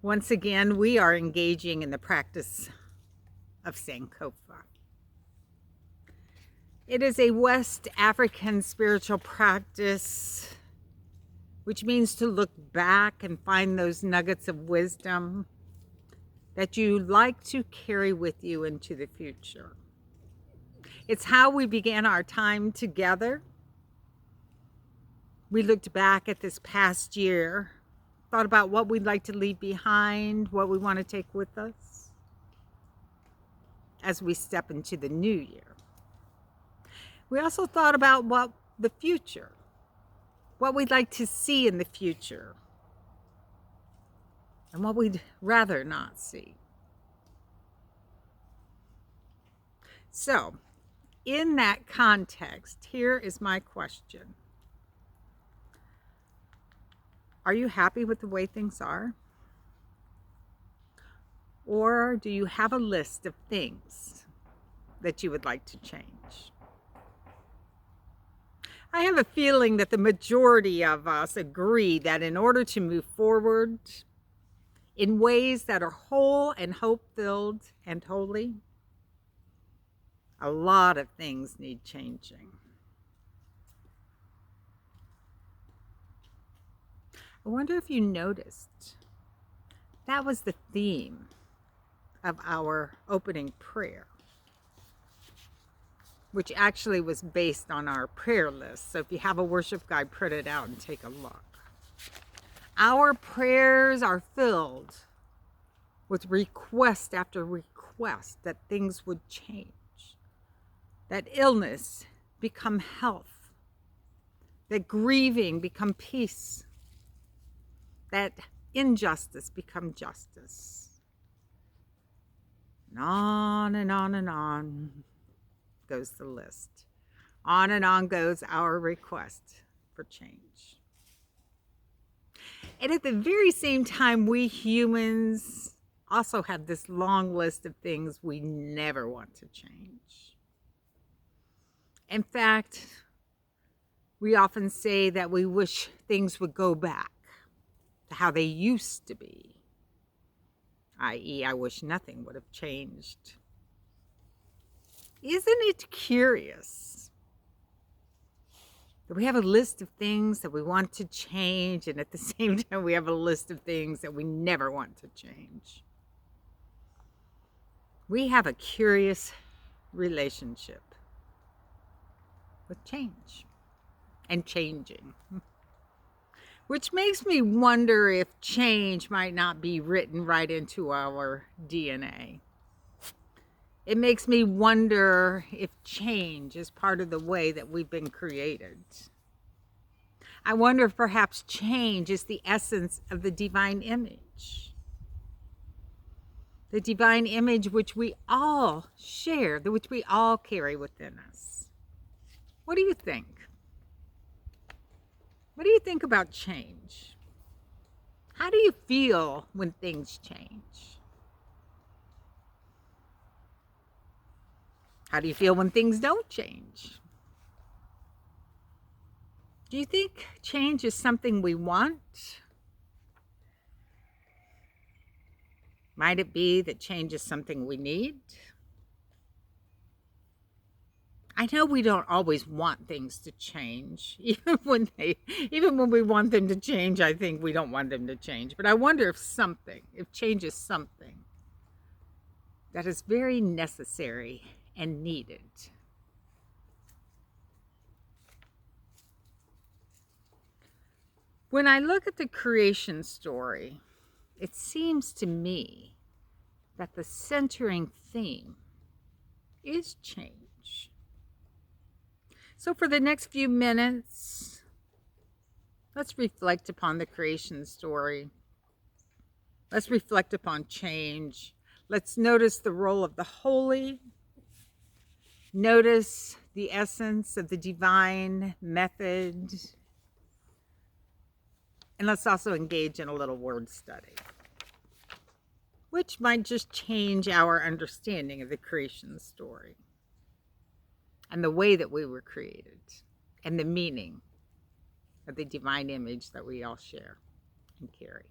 Once again, we are engaging in the practice of Sankofa. It is a West African spiritual practice, which means to look back and find those nuggets of wisdom that you like to carry with you into the future. It's how we began our time together. We looked back at this past year, thought about what we'd like to leave behind, what we want to take with us as we step into the new year. We also thought about what the future, what we'd like to see in the future, and what we'd rather not see. So, in that context, here is my question. Are you happy with the way things are? Or do you have a list of things that you would like to change? I have a feeling that the majority of us agree that in order to move forward in ways that are whole and hope-filled and holy, a lot of things need changing. I wonder if you noticed that was the theme of our opening prayer, which actually was based on our prayer list. So if you have a worship guide, print it out and take a look. Our prayers are filled with request after request that things would change, that illness become health, that grieving become peace, that injustice become justice. And on and on and on goes the list. On and on goes our request for change. And at the very same time, we humans also have this long list of things we never want to change. In fact, we often say that we wish things would go back to how they used to be, i.e., I wish nothing would have changed. Isn't it curious that we have a list of things that we want to change, and at the same time we have a list of things that we never want to change? We have a curious relationship with change and changing, which makes me wonder if change might not be written right into our DNA. It makes me wonder if change is part of the way that we've been created. I wonder if perhaps change is the essence of the divine image. The divine image which we all share, which we all carry within us. What do you think? What do you think about change? How do you feel when things change? How do you feel when things don't change? Do you think change is something we want? Might it be that change is something we need? I know we don't always want things to change. Even when we want them to change, I think we don't want them to change. But I wonder if change is something that is very necessary and needed. When I look at the creation story, it seems to me that the centering theme is change. So for the next few minutes, let's reflect upon the creation story. Let's reflect upon change. Let's notice the role of the holy. Notice the essence of the divine method. And let's also engage in a little word study, which might just change our understanding of the creation story and the way that we were created and the meaning of the divine image that we all share and carry.